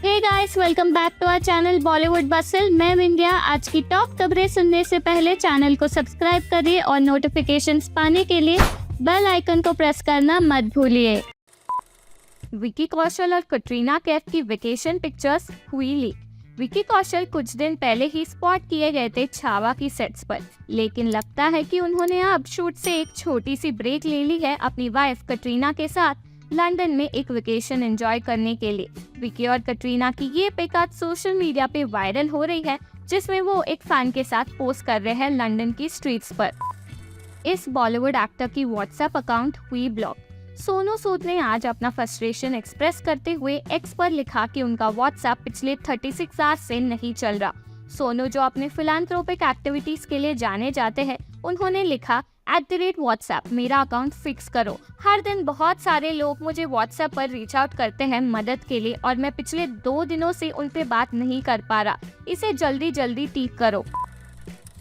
Hey guys, welcome back to our channel Bollywood bustle. मैं विंध्या। आज की टॉप खबरें सुनने से पहले चैनल को सब्सक्राइब करिए और नोटिफिकेशंस पाने के लिए बेल आइकन को प्रेस करना मत भूलिए। विकी कौशल और कटरीना कैफ की वेकेशन पिक्चर्स हुई लीक। विकी कौशल कुछ दिन पहले ही स्पॉट किए गए थे छावा की सेट्स पर, लेकिन लगता है कि उन्होंने अब शूट से एक छोटी सी ब्रेक ले ली है अपनी वाइफ कटरीना के साथ लंदन में एक वेकेशन एंजॉय करने के लिए। विकी और कटरीना की ये पिक आज सोशल मीडिया पे वायरल हो रही है, जिसमें वो एक फैन के साथ पोस्ट कर रहे हैं लंदन की स्ट्रीट्स पर। इस बॉलीवुड एक्टर की व्हाट्सएप अकाउंट हुई ब्लॉक। सोनू सूद ने आज अपना फ्रस्ट्रेशन एक्सप्रेस करते हुए एक्स पर लिखा कि उनका व्हाट्सएप पिछले 36 आवर्स से नहीं चल रहा। सोनू, जो अपने फिलैंथ्रोपिक एक्टिविटीज के लिए जाने जाते हैं, उन्होंने लिखा @WhatsApp मेरा अकाउंट फिक्स करो। हर दिन बहुत सारे लोग मुझे व्हाट्सएप पर रीच आउट करते हैं मदद के लिए और मैं पिछले 2 दिनों से उन पे बात नहीं कर पा रहा। इसे जल्दी जल्दी ठीक करो।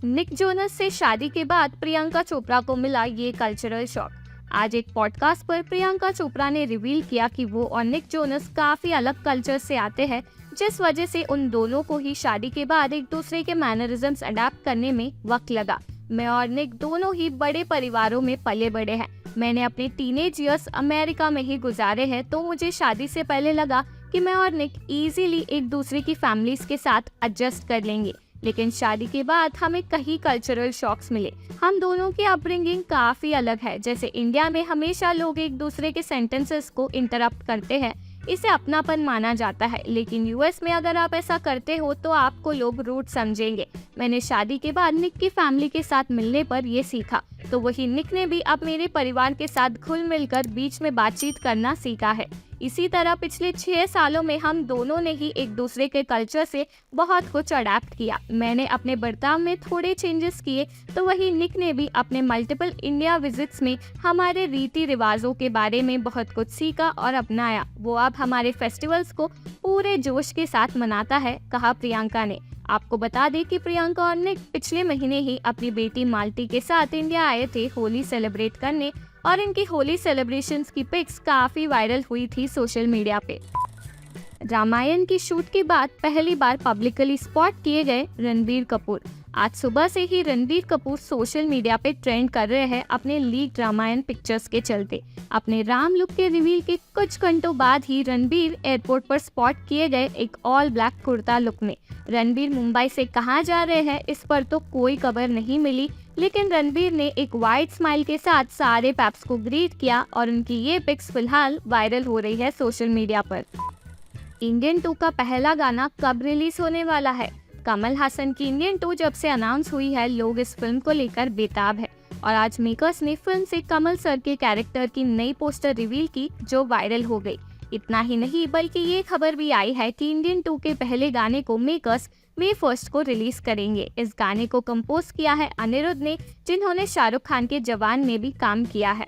निक जोनस से शादी के बाद प्रियंका चोपड़ा को मिला ये कल्चरल शॉक। आज एक पॉडकास्ट पर प्रियंका चोपड़ा ने रिवील किया कि वो और निक जोनस काफी अलग कल्चर से आते हैं, जिस वजह से उन दोनों को ही शादी के बाद एक दूसरे के मैनरिज्म्स अडॉप्ट करने में वक्त लगा। मैं और निक दोनों ही बड़े परिवारों में पले बड़े हैं। मैंने अपने टीनेज ईयर्स अमेरिका में ही गुजारे हैं, तो मुझे शादी से पहले लगा कि मैं और निक इजीली एक दूसरे की फैमिलीज के साथ एडजस्ट कर लेंगे, लेकिन शादी के बाद हमें कई कल्चरल शॉक्स मिले। हम दोनों की अपब्रिंगिंग काफी अलग है। जैसे इंडिया में हमेशा लोग एक दूसरे के सेंटेंसेस को इंटरप्ट करते हैं, इसे अपनापन माना जाता है, लेकिन यूएस में अगर आप ऐसा करते हो तो आपको लोग रूड समझेंगे। मैंने शादी के बाद निक की फैमिली के साथ मिलने पर ये सीखा, तो वही निक ने भी अब मेरे परिवार के साथ घुल मिलकर बीच में बातचीत करना सीखा है। इसी तरह पिछले 6 सालों में हम दोनों ने ही एक दूसरे के कल्चर से बहुत कुछ अडैप्ट किया। मैंने अपने बर्ताव में थोड़े चेंजेस किए, तो वही निक ने भी अपने मल्टीपल इंडिया विजिट्स में हमारे रीति रिवाजों के बारे में बहुत कुछ सीखा और अपनाया। वो अब हमारे फेस्टिवल्स को पूरे जोश के साथ मनाता है, कहा प्रियंका ने। आपको बता दें कि प्रियंका और निक पिछले महीने ही अपनी बेटी मालती के साथ इंडिया आए थे होली सेलिब्रेट करने, और इनकी होली सेलिब्रेशंस की पिक्स काफी वायरल हुई थी सोशल मीडिया पे। रामायण की शूट के बाद पहली बार पब्लिकली स्पॉट किए गए रणबीर कपूर। आज सुबह से ही रणबीर कपूर सोशल मीडिया पे ट्रेंड कर रहे हैं अपने लीक्ड रामायण पिक्चर्स के चलते। अपने राम लुक के रिवील के कुछ घंटों बाद ही रणबीर एयरपोर्ट पर स्पॉट किए गए एक ऑल ब्लैक कुर्ता लुक में। रणबीर मुंबई से कहाँ जा रहे हैं इस पर तो कोई खबर नहीं मिली, लेकिन रणबीर ने एक वाइड स्माइल के साथ सारे पैप्स को ग्रीट किया और उनकी ये पिक्स फिलहाल वायरल हो रही है सोशल मीडिया पर। इंडियन 2 का पहला गाना कब रिलीज होने वाला है? कमल हासन की इंडियन 2 जब से अनाउंस हुई है, लोग इस फिल्म को लेकर बेताब है और आज मेकर्स ने फिल्म से कमल सर के कैरेक्टर की नई पोस्टर रिवील की, जो वायरल हो गई। इतना ही नहीं, बल्कि ये खबर भी आई है कि इंडियन 2 के पहले गाने को मेकर्स मई 1 को रिलीज करेंगे। इस गाने को कंपोज किया है अनिरुद्ध ने, जिन्होंने शाहरुख खान के जवान में भी काम किया है।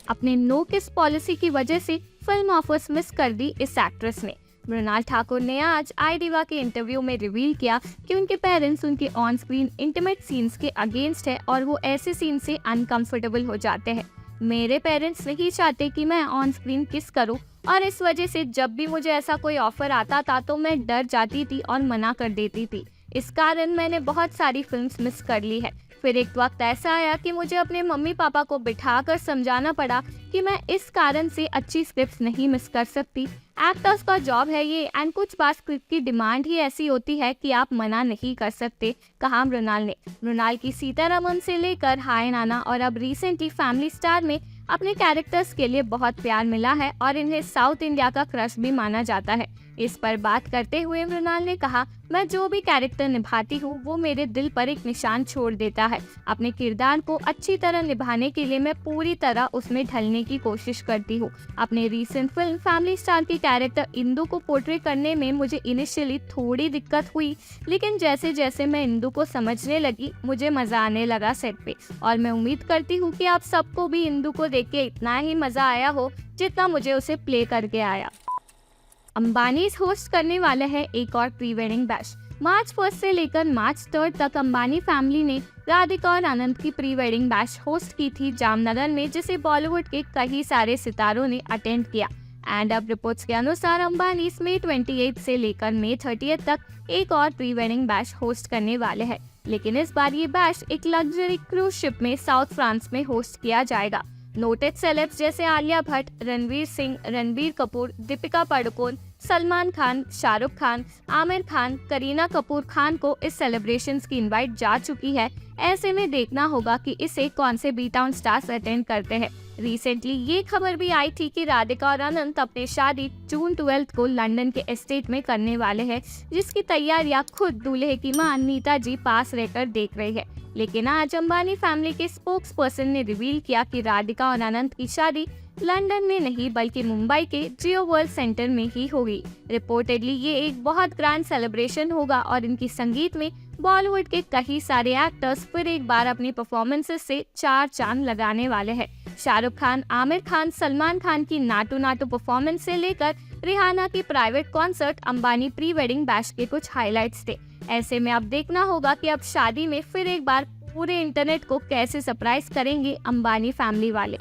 अपने नो किस पॉलिसी की वजह से फिल्म ऑफर्स मिस कर दी इस एक्ट्रेस ने। मृणाल ठाकुर ने आज आई डिवा के इंटरव्यू में रिवील किया कि उनके पेरेंट्स उनके ऑन स्क्रीन इंटीमेट सीन्स के अगेंस्ट है और वो ऐसे सीन से अनकंफर्टेबल हो जाते हैं। मेरे पेरेंट्स नहीं चाहते कि मैं ऑन स्क्रीन किस करूं, और इस वजह से जब भी मुझे ऐसा कोई ऑफर आता था तो मैं डर जाती थी और मना कर देती थी। इस कारण मैंने बहुत सारी फिल्म्स मिस कर ली है। फिर एक वक्त ऐसा आया कि मुझे अपने मम्मी पापा को बिठाकर समझाना पड़ा कि मैं इस कारण से अच्छी स्क्रिप्ट्स नहीं मिस कर सकती। एक्टर्स का जॉब है ये, एंड कुछ बार स्क्रिप्ट की डिमांड ही ऐसी होती है कि आप मना नहीं कर सकते, कहा मृणाल ने। मृणाल की सीतारमन से लेकर हाय नाना और अब रिसेंटली फैमिली स्टार में अपने कैरेक्टर्स के लिए बहुत प्यार मिला है और इन्हें साउथ इंडिया का क्रश भी माना जाता है। इस पर बात करते हुए मृणाल ने कहा, मैं जो भी कैरेक्टर निभाती हूँ वो मेरे दिल पर एक निशान छोड़ देता है। अपने किरदार को अच्छी तरह निभाने के लिए मैं पूरी तरह उसमें ढलने की कोशिश करती हूँ। अपने रीसेंट फिल्म फैमिली स्टार की कैरेक्टर इंदु को पोर्ट्रे करने में मुझे इनिशियली थोड़ी दिक्कत हुई, लेकिन जैसे जैसे मैं इंदु को समझने लगी मुझे मजा आने लगा सेट पे, और मैं उम्मीद करती हूँ कि आप सबको भी इंदु को देख के इतना ही मजा आया हो जितना मुझे उसे प्ले करके आया। अंबानी होस्ट करने वाले हैं एक और प्री वेडिंग बैश। मार्च 1 से लेकर मार्च 3 तक अंबानी फैमिली ने राधिका और आनंद की प्री वेडिंग बैश होस्ट की थी जामनगर में, जिसे बॉलीवुड के कई सारे सितारों ने अटेंड किया। एंड अब रिपोर्ट्स के अनुसार अंबानी मई 28 से लेकर मई 30 तक एक और प्री वेडिंग बैश होस्ट करने वाले हैं, लेकिन इस बार ये बैश एक लग्जरी क्रूज शिप में साउथ फ्रांस में होस्ट किया जाएगा। नोटेड सेलेब्स जैसे आलिया भट्ट, रणवीर सिंह, रणबीर कपूर, दीपिका पादुकोण, सलमान खान, शाहरुख खान, आमिर खान, करीना कपूर खान को इस सेलिब्रेशंस की इनवाइट जा चुकी है। ऐसे में देखना होगा कि इसे कौन से बी टाउन स्टार्स अटेंड करते हैं। रिसेंटली ये खबर भी आई थी कि राधिका और अनंत अपनी शादी जून 12 को लंदन के एस्टेट में करने वाले हैं, जिसकी तैयारियां खुद दूल्हे की मां नीता जी पास रहकर देख रही है। लेकिन आज अंबानी फैमिली के स्पोक्स पर्सन ने रिवील किया कि राधिका और अनंत की शादी लंदन में नहीं बल्कि मुंबई के जियो वर्ल्ड सेंटर में ही होगी। रिपोर्टेडली ये एक बहुत ग्रैंड सेलिब्रेशन होगा और इनकी संगीत में बॉलीवुड के कई सारे एक्टर्स फिर एक बार अपनी परफॉर्मेंसेस से चार चांद लगाने वाले हैं। शाहरुख खान, आमिर खान, सलमान खान की नाटू नाटू परफॉर्मेंस से लेकर रिहाना की private concert Ambani pre wedding bash के कुछ हाइलाइट्स थे। ऐसे में अब देखना होगा कि अब शादी में फिर एक बार पूरे इंटरनेट को कैसे सरप्राइज करेंगे अंबानी फैमिली वाले।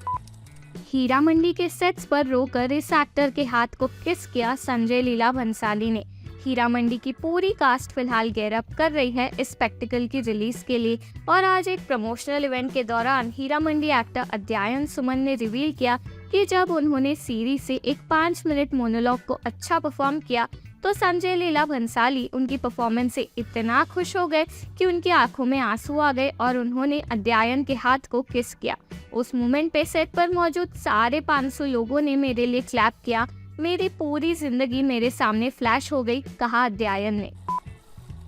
हीरा मंडी के सेट्स पर रोकर इस एक्टर के हाथ को किस किया संजय लीला भंसाली ने। हीरा मंडी की पूरी कास्ट फिलहाल गेयर अप कर रही है इस स्पेक्टिकल की रिलीज के लिए, और आज एक प्रमोशनल इवेंट के दौरान हीरा मंडी एक्टर अध्यायन सुमन ने रिवील किया कि जब उन्होंने सीरीज से एक 5 मिनट मोनोलॉग को अच्छा परफॉर्म किया तो संजय लीला भंसाली उनकी परफॉर्मेंस से इतना खुश हो गए कि उनकी आंखों में आंसू आ गए और उन्होंने अध्यायन के हाथ को किस किया। उस मोमेंट पे सेट पर मौजूद सारे 500 लोगों ने मेरे लिए क्लैप किया। मेरी पूरी जिंदगी मेरे सामने फ्लैश हो गई, कहा अध्यायन ने।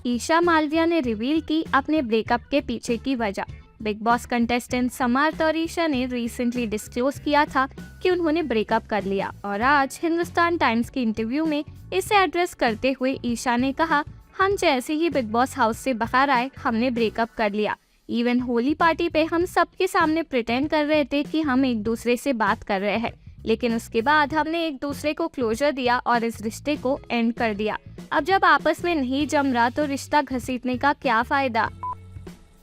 ईशा मालविया ने रिवील की अपने ब्रेकअप के पीछे की वजह। बिग बॉस कंटेस्टेंट समर्थ और ईशा ने रिसेंटली डिस्क्लोज किया था कि उन्होंने ब्रेकअप कर लिया, और आज हिंदुस्तान टाइम्स के इंटरव्यू में इसे एड्रेस करते हुए ईशा ने कहा, हम जैसे ही बिग बॉस हाउस से बाहर आए हमने ब्रेकअप कर लिया। इवन होली पार्टी पे हम सबके सामने प्रिटेंड कर रहे थे कि हम एक दूसरे से बात कर रहे हैं, लेकिन उसके बाद हमने एक दूसरे को क्लोजर दिया और इस रिश्ते को एंड कर दिया। अब जब आपस में नहीं जम रहा तो रिश्ता घसीटने का क्या फायदा।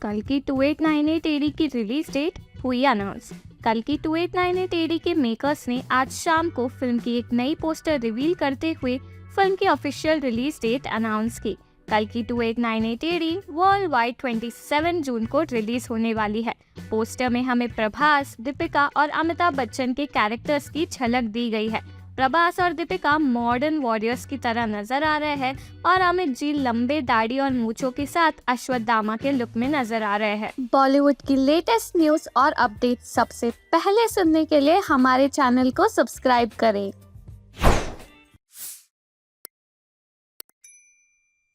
कल की 2898 एडी की रिलीज डेट हुई अनाउंस। कल की 2898 एडी के मेकर्स ने आज शाम को फिल्म की एक नई पोस्टर रिवील करते हुए फिल्म की ऑफिशियल रिलीज डेट अनाउंस की। कल की 2898 एडी वर्ल्ड वाइड 27 जून को रिलीज होने वाली है। पोस्टर में हमें प्रभास, दीपिका और अमिताभ बच्चन के कैरेक्टर्स की झलक दी गई है। प्रभास और दीपिका मॉडर्न वॉरियर्स की तरह नजर आ रहे हैं और अमित जी लंबे दाढ़ी और मूंछों के साथ अश्वत्थामा के लुक में नजर आ रहे हैं। बॉलीवुड की लेटेस्ट न्यूज और अपडेट सबसे पहले सुनने के लिए हमारे चैनल को सब्सक्राइब करें।